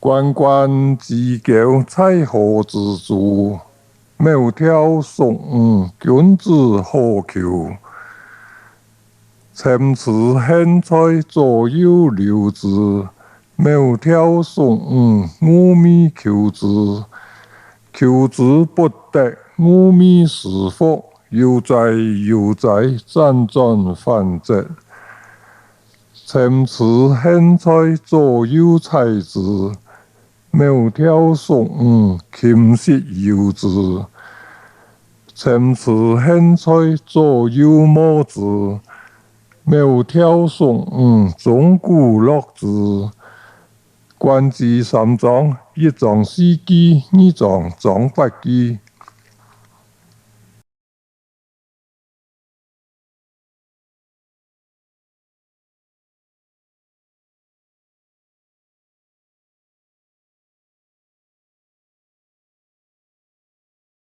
关关雉桥采荷之助，苗条送五君子好逑。参差荇菜，左右流之。苗条送五，五米求之。求之不得，五米是否？悠哉悠哉，辗转反侧。参差荇菜，左右采之。苗条送五，琴瑟友之。参差荇菜，左右摸之。苗条送五，钟鼓乐之。关雉三藏，一藏四季，二藏藏八季。